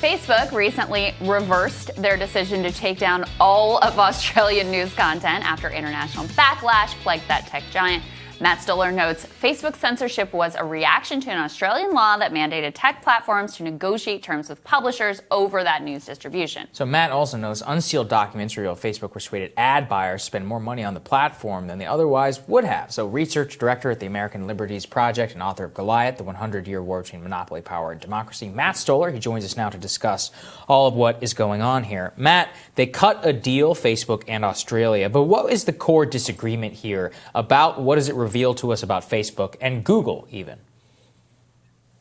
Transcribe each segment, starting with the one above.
Facebook recently reversed their decision to take down all of Australian news content after international backlash plagued that tech giant. Matt Stoller notes Facebook censorship was a reaction to an Australian law that mandated tech platforms to negotiate terms with publishers over that news distribution. So Matt also notes unsealed documents reveal Facebook persuaded ad buyers spend more money on the platform than they otherwise would have. So research director at the American Liberties Project and author of Goliath, the 100-year war between monopoly power and democracy, Matt Stoller, he joins us now to discuss all of what is going on here. Matt, they cut a deal, Facebook and Australia, but what is the core disagreement here about what does it reveal to us about Facebook and Google even?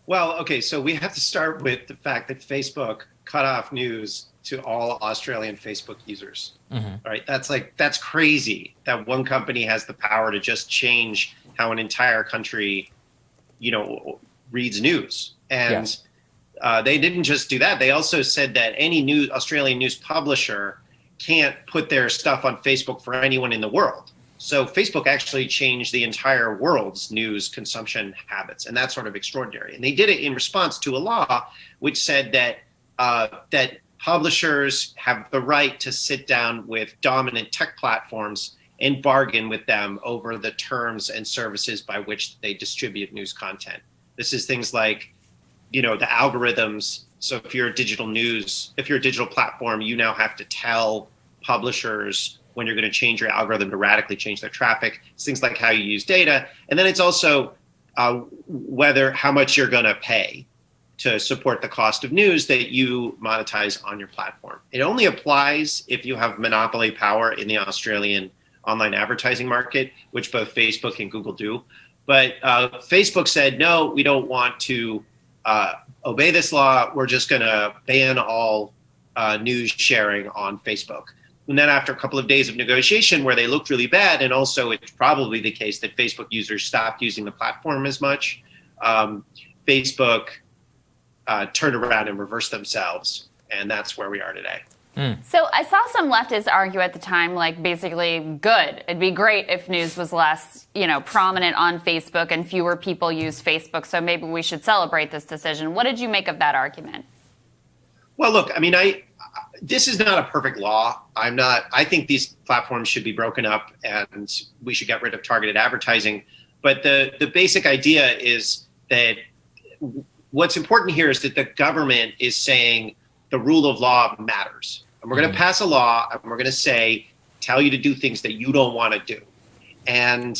Well, okay, so we have to start with the fact that Facebook cut off news to all Australian Facebook users. Right? That's crazy that one company has the power to just change how an entire country, reads news. And they didn't just do that. They also said that any Australian news publisher can't put their stuff on Facebook for anyone in the world. So Facebook actually changed the entire world's news consumption habits, and that's sort of extraordinary. And they did it in response to a law which said that that publishers have the right to sit down with dominant tech platforms and bargain with them over the terms and services by which they distribute news content. This is things like, the algorithms. So if you're a digital platform, you now have to tell publishers when you're going to change your algorithm to radically change their traffic. It's things like how you use data. And then it's also how much you're going to pay to support the cost of news that you monetize on your platform. It only applies if you have monopoly power in the Australian online advertising market, which both Facebook and Google do. But Facebook said, no, we don't want to obey this law. We're just going to ban all news sharing on Facebook. And then after a couple of days of negotiation where they looked really bad, and also it's probably the case that Facebook users stopped using the platform as much, Facebook turned around and reversed themselves. And that's where we are today. So I saw some leftists argue at the time, basically, good. It'd be great if news was less, prominent on Facebook and fewer people use Facebook. So maybe we should celebrate this decision. What did you make of that argument? Well, look, this is not a perfect law. I think these platforms should be broken up and we should get rid of targeted advertising. But the basic idea is that what's important here is that the government is saying the rule of law matters. And we're going to pass a law and we're going to tell you to do things that you don't want to do. And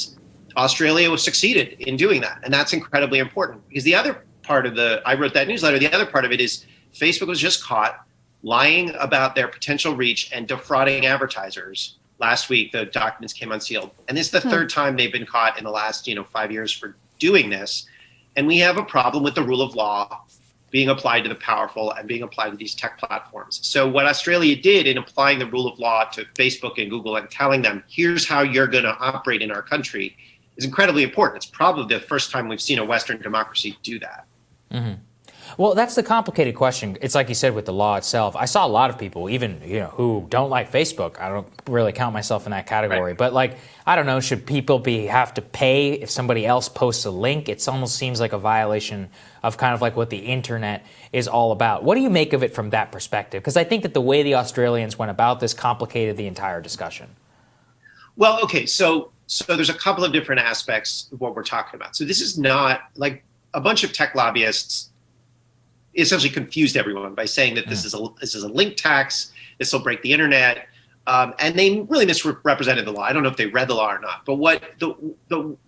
Australia was succeeded in doing that. And that's incredibly important because the other part of I wrote that newsletter, the other part of it is Facebook was just caught lying about their potential reach and defrauding advertisers. Last week, the documents came unsealed. And this is the third time they've been caught in the last 5 years for doing this. And we have a problem with the rule of law being applied to the powerful and being applied to these tech platforms. So what Australia did in applying the rule of law to Facebook and Google and telling them, here's how you're going to operate in our country is incredibly important. It's probably the first time we've seen a Western democracy do that. Well, that's the complicated question. It's like you said with the law itself. I saw a lot of people, even who don't like Facebook. I don't really count myself in that category. Right. But I don't know, should people have to pay if somebody else posts a link? It almost seems like a violation of kind of what the internet is all about. What do you make of it from that perspective? Because I think that the way the Australians went about this complicated the entire discussion. Well, okay, so there's a couple of different aspects of what we're talking about. So this is not a bunch of tech lobbyists essentially confused everyone by saying that this is a link tax, this will break the internet, and they really misrepresented the law. I don't know if they read the law or not, but what the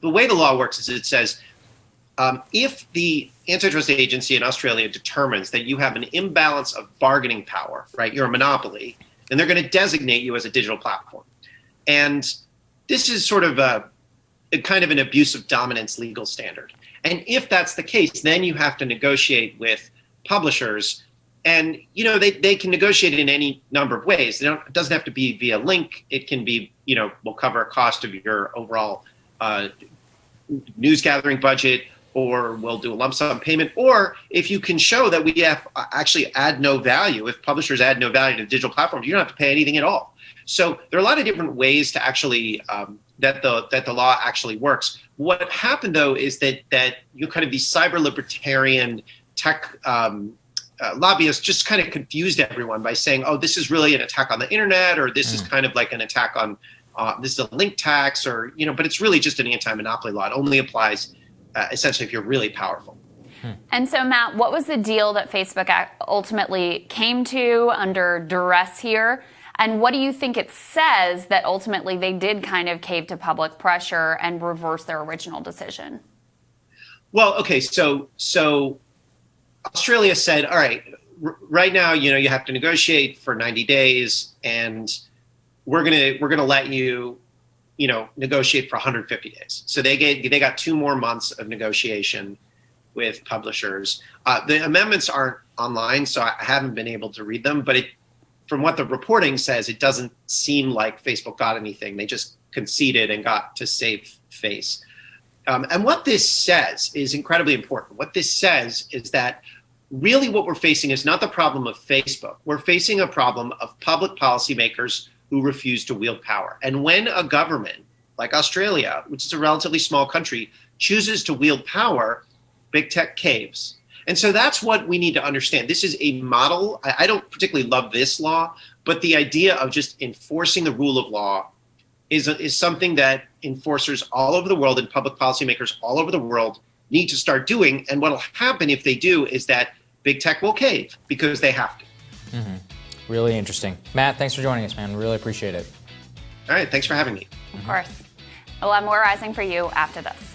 way the law works is it says if the antitrust agency in Australia determines that you have an imbalance of bargaining power, right, you're a monopoly, then they're going to designate you as a digital platform. And this is sort of a kind of an abuse of dominance legal standard. And if that's the case, then you have to negotiate with publishers, and they can negotiate in any number of ways. It doesn't have to be via link. It can be, we'll cover a cost of your overall news gathering budget, or we'll do a lump sum payment. Or if you can show that we have actually add no value, if publishers add no value to digital platforms, you don't have to pay anything at all. So there are a lot of different ways to actually that the law actually works. What happened though is that kind of these cyber libertarian tech lobbyists just kind of confused everyone by saying, oh, this is really an attack on the internet, or this is kind of like an attack on, this is a link tax, or, but it's really just an anti-monopoly law. It only applies essentially if you're really powerful. And so, Matt, what was the deal that Facebook ultimately came to under duress here? And what do you think it says that ultimately they did kind of cave to public pressure and reverse their original decision? Well, okay, so Australia said, all right, right now, you have to negotiate for 90 days, and we're gonna let you, negotiate for 150 days. So they got 2 more months of negotiation with publishers. The amendments aren't online, so I haven't been able to read them, but from what the reporting says, it doesn't seem like Facebook got anything. They just conceded and got to save face. And what this says is incredibly important. What this says is that really what we're facing is not the problem of Facebook. We're facing a problem of public policymakers who refuse to wield power. And when a government like Australia, which is a relatively small country, chooses to wield power, big tech caves. And so that's what we need to understand. This is a model. I don't particularly love this law, but the idea of just enforcing the rule of law is something that enforcers all over the world and public policymakers all over the world need to start doing. And what will happen if they do is that big tech will cave because they have to. Really interesting. Matt, thanks for joining us, man. Really appreciate it. All right. Thanks for having me. Of course. We'll have more Rising for you after this.